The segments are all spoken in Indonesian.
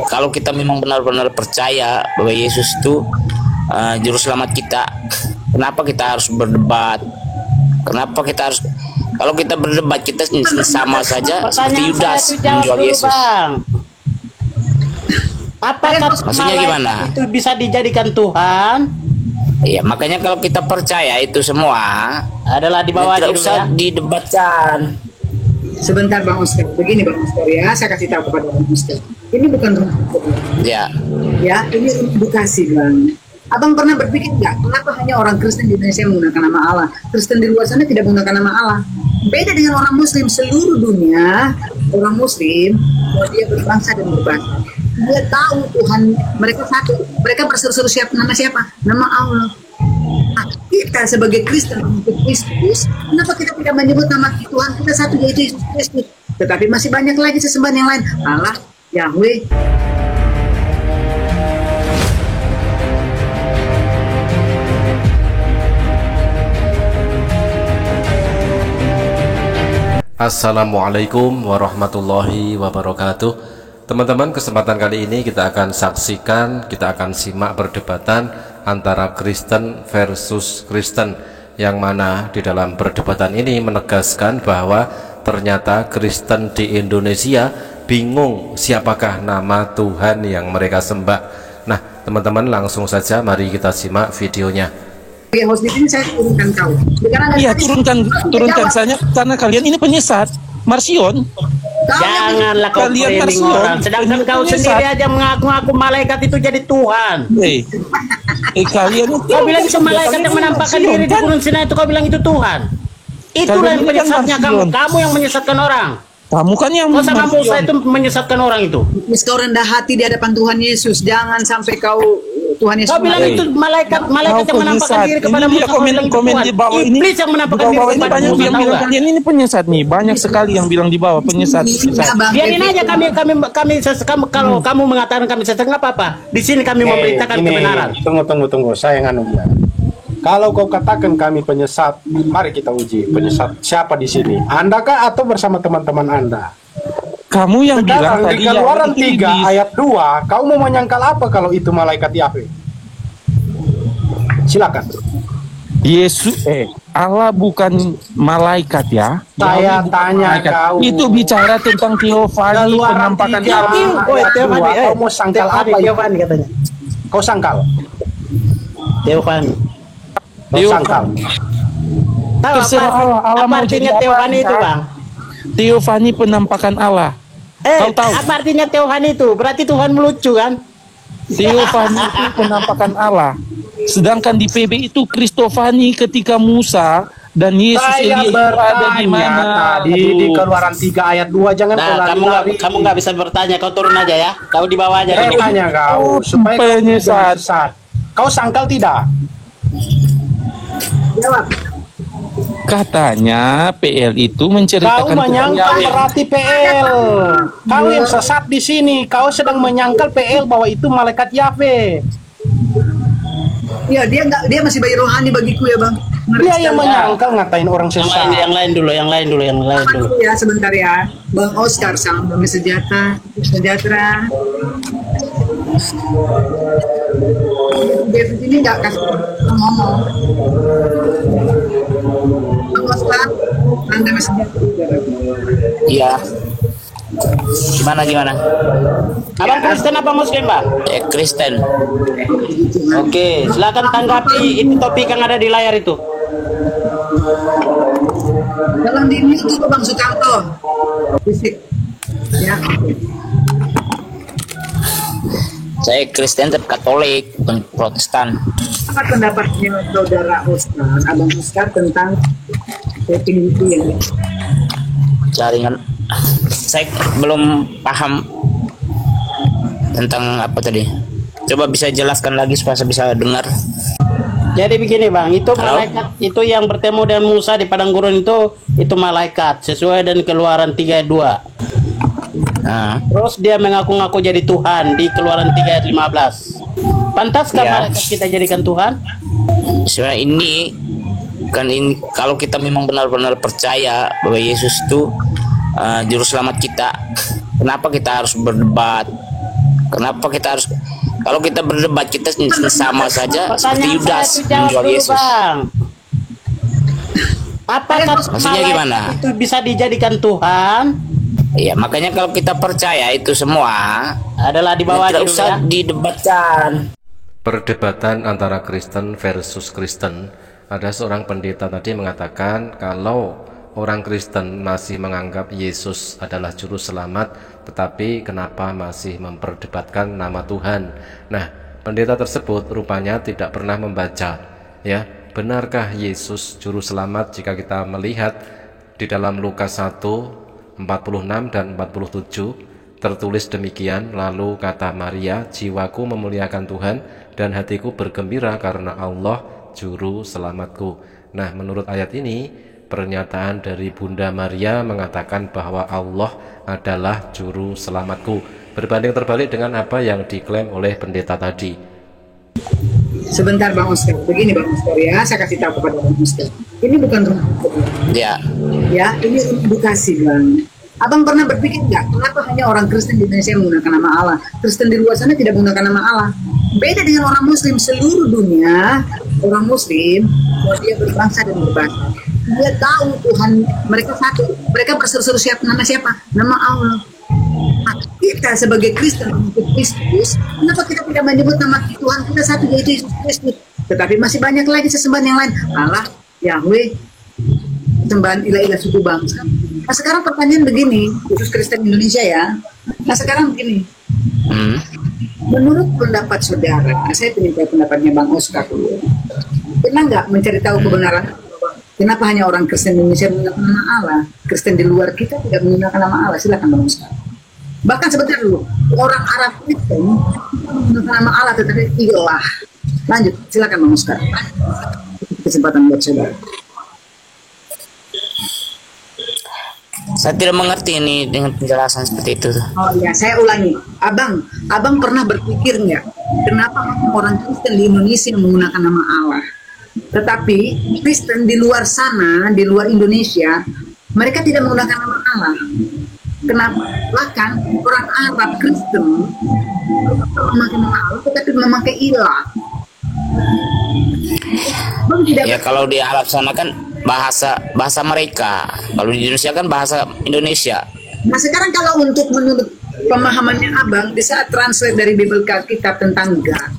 Kalau kita memang benar-benar percaya bahwa Yesus itu juru selamat kita, kenapa kita harus berdebat? Kenapa kita harus, kalau kita berdebat kita sama saja seperti Yudas menjual Yesus. Bang. Apakah maksudnya gimana? Itu bisa dijadikan Tuhan? Iya, makanya kalau kita percaya itu semua adalah di bawah, tidak usah didebatkan. Sebentar Bang Oscar, begini Bang Oscar ya, saya kasih tahu kepada Bang Oscar. Ini bukan ya. Ya, ini edukasi Bang. Abang pernah berpikir nggak, kenapa hanya orang Kristen di Indonesia menggunakan nama Allah? Kristen di luar sana tidak menggunakan nama Allah. Beda dengan orang Muslim seluruh dunia, orang Muslim, dia berbangsa dan berbahasa. Dia tahu Tuhan mereka satu, mereka berseru-seru nama siapa? Nama Allah. Nah, kita sebagai Kristen untuk Kristus, kenapa kita tidak menyebut nama Tuhan kita satu, yaitu Yesus Kristus? Tetapi masih banyak lagi sesembahan yang lain, Allah, Yahweh. Assalamualaikum warahmatullahi wabarakatuh. Teman-teman, kesempatan kali ini kita akan saksikan, kita akan simak perdebatan antara Kristen versus Kristen, yang mana di dalam perdebatan ini menegaskan bahwa ternyata Kristen di Indonesia bingung siapakah nama Tuhan yang mereka sembah. Nah, teman-teman, langsung saja mari kita simak videonya. Ya, host ini saya turunkan kau. Iya, turunkan saya karena kalian ini penyesat. Marsion, janganlah kau framing orang. Sedangkan kau sendiri aja mengaku-ngaku malaikat itu jadi Tuhan. Kalian itu kau bilang itu malaikat yang menampakkan diri di Gunung Sinai, itu kau bilang itu Tuhan. Itulah yang penyesatnya kamu. Kamu yang menyesatkan orang. Kamu kan yang sama Musa itu menyesatkan orang itu. Kau rendah hati di hadapan Tuhan Yesus. Jangan sampai kau Tuhan Yesus. Kau bilang itu malaikat yang menampakkan diri kepada Musa. Komen di bawah ini. Iblis yang menampakkan diri kepada Musa. Banyak yang bilang kalian ini penyesat nih. Banyak sekali yang bilang di bawah penyesat. Biarin aja kami kalau kamu mengatakan kami sesat nggak apa-apa. Di sini kami memberitakan kebenaran. Tunggu. Saya nganu ya. Kalau kau katakan kami penyesat, mari kita uji penyesat siapa di sini? Anda kah atau bersama teman-teman Anda? Kamu yang bilang tadi di Keluaran 3 ayat 2, kau mau menyangkal apa kalau itu malaikat Yahweh? Silakan. Yesus Allah bukan malaikat ya. Saya tanya kau. Itu bicara tentang teofani, penampakan Allah. Kau mau sangkal apa? Teofani katanya. Kau sangkal. Teofani. Kau sangkal. Tahu apa artinya Teofani itu, Bang? Teofani penampakan Allah. Kau tahu? Apa artinya Teofani itu? Berarti Tuhan melucu kan? Teofani itu penampakan Allah. Sedangkan di PB itu Kristofani ketika Musa dan Yesus ada di mana? Di Keluaran 3 ayat 2 jangan kamu nggak bisa bertanya, kau turun aja ya. Kau di bawah aja. Saya tanya kau supaya penyesat. Kau sangkal tidak? Jawab. Katanya PL itu menceritakan kau menyangkal berarti PL. Kau yang sesat di sini. Kau sedang menyangkal PL bahwa itu malaikat Yahweh. Ya, dia masih bayi rohani bagiku ya, Bang. Dia yang menyangkal ngatain orang sesat. Yang lain dulu. Ya, sebentar ya. Bang Oscar, salam damai sejahtera. David ini nggak kasih ngomong. Bang Oscar, salam damai sejahtera. Iya. Gimana? Abang Kristen apa Muslim, Bang? Kristen. Oke, silakan tanggapi itu topik yang ada di layar itu. Dalam diri itu Bang Sukamto. Fisik. Ya. Saya Kristen tapi Katolik, bukan Protestan. Apa pendapatnya saudara Oscar, Abang Oscar tentang definisi yang Jaringan. Saya belum paham tentang apa tadi. Coba bisa jelaskan lagi supaya saya bisa dengar. Jadi begini, Bang, itu malaikat itu yang bertemu dengan Musa di padang gurun itu malaikat sesuai dengan Keluaran 3 ayat 2. Nah, terus dia mengaku-ngaku jadi Tuhan di Keluaran 3 ayat 15. Pantaskah malaikat kita jadikan Tuhan? Sebenarnya ini kalau kita memang benar-benar percaya bahwa Yesus itu juru selamat kita, kenapa kita harus berdebat? Kenapa kita harus, kalau kita berdebat kita sama saja seperti Pertanyaan Yudas saya dijawab menjual dulu, Yesus. Bang. Apakah Maksudnya malaikat gimana? itu bisa dijadikan Tuhan? Iya, makanya kalau kita percaya itu semua Adalah di bawah tidak dulu usah ya. didebatkan. Perdebatan antara Kristen versus Kristen. Ada seorang pendeta tadi mengatakan kalau orang Kristen masih menganggap Yesus adalah juru selamat, tetapi kenapa masih memperdebatkan nama Tuhan? Nah, pendeta tersebut rupanya tidak pernah membaca, ya. Benarkah Yesus juru selamat jika kita melihat di dalam Lukas 1 46 dan 47 tertulis demikian, lalu kata Maria, jiwaku memuliakan Tuhan dan hatiku bergembira karena Allah juru selamatku. Nah, menurut ayat ini pernyataan dari Bunda Maria mengatakan bahwa Allah adalah juru selamatku, berbanding terbalik dengan apa yang diklaim oleh pendeta tadi. Sebentar Bang Oscar, begini Bang Oscar ya, saya kasih tahu kepada Bang Oscar. Ini bukan rumah Ya, ya, ini edukasi Bang. Abang pernah berpikir nggak, kenapa hanya orang Kristen di Indonesia yang menggunakan nama Allah? Kristen di luar sana tidak menggunakan nama Allah. Beda dengan orang Muslim seluruh dunia, orang Muslim, kalau dia berbangsa dan berbahasa, dia tahu Tuhan mereka satu. Mereka berseru-seru nama siapa? Nama Allah. Nah, kita sebagai Kristen mengikut Kristus, kenapa kita tidak menyebut nama Tuhan kita satu, yaitu Yesus Kristus? Tetapi masih banyak lagi sesembahan yang lain, Allah, Yahweh, sembahan ilah-ilah suku bangsa. Nah sekarang pertanyaan begini, khusus Kristen Indonesia ya. Nah sekarang begini, menurut pendapat saudara, saya minta pendapatnya Bang Oscar dulu. Pernah nggak mencari tahu kebenaran? Kenapa hanya orang Kristen Indonesia menggunakan nama Allah? Kristen di luar kita tidak menggunakan nama Allah. Silakan Bang Oscar. Bahkan sebentar dulu, orang Arab Kristen menggunakan nama Allah tetapi ilah. Lanjut, silakan Bang Oscar. Kesempatan buat saudara. saya tidak mengerti ini dengan penjelasan seperti itu. Oh ya, saya ulangi. Abang pernah berpikir nggak, kenapa orang Kristen di Indonesia menggunakan nama Allah? Tetapi Kristen di luar sana, di luar Indonesia, mereka tidak menggunakan nama Allah. Kenapa? Bahkan orang Arab Kristen memakai nama Allah, tetapi memakai ilah. Ya kalau di Arab sana kan bahasa mereka, kalau di Indonesia kan bahasa Indonesia. Nah sekarang kalau untuk menurut pemahamannya Abang, di saat translate dari Bible Kitab tentang God,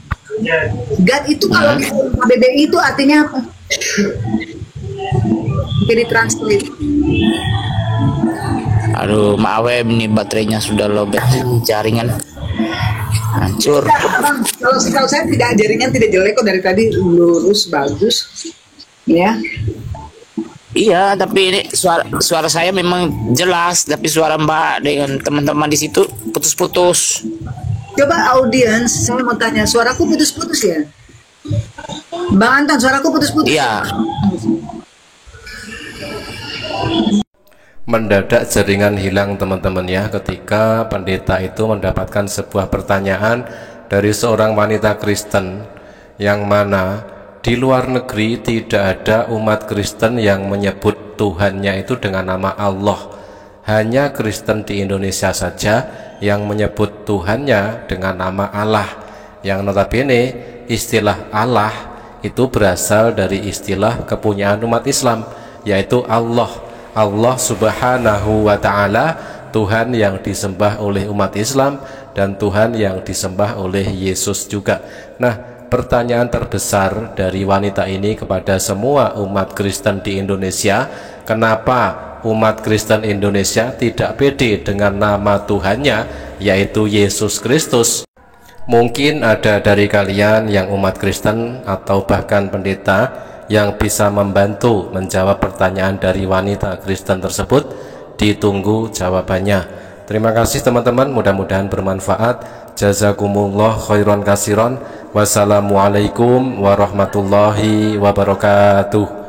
God itu kalau di KBBI itu artinya apa? Jadi translate. Aduh, maaf ini baterainya sudah lobet, jaringan hancur. Bang, kalau saya tidak, jaringan tidak jelek kok, dari tadi lurus bagus, ya. Iya, tapi ini suara saya memang jelas, tapi suara Mbak dengan teman-teman di situ putus-putus. Coba audiens, saya mau tanya, suaraku putus-putus ya? Bang Anton, suaraku putus-putus? Iya. Mendadak jaringan hilang teman-teman ya, ketika pendeta itu mendapatkan sebuah pertanyaan dari seorang wanita Kristen yang mana di luar negeri tidak ada umat Kristen yang menyebut Tuhannya itu dengan nama Allah. Hanya Kristen di Indonesia saja yang menyebut Tuhannya dengan nama Allah, yang notabene istilah Allah itu berasal dari istilah kepunyaan umat Islam, yaitu Allah subhanahu wa ta'ala, Tuhan yang disembah oleh umat Islam dan Tuhan yang disembah oleh Yesus juga. Nah, pertanyaan terbesar dari wanita ini kepada semua umat Kristen di Indonesia, kenapa umat Kristen Indonesia tidak pede dengan nama Tuhannya, yaitu Yesus Kristus? Mungkin ada dari kalian yang umat Kristen atau bahkan pendeta yang bisa membantu menjawab pertanyaan dari wanita Kristen tersebut. Ditunggu jawabannya. Terima kasih teman-teman, mudah-mudahan bermanfaat. Jazakumullah khairan kasiron. Wassalamualaikum warahmatullahi wabarakatuh.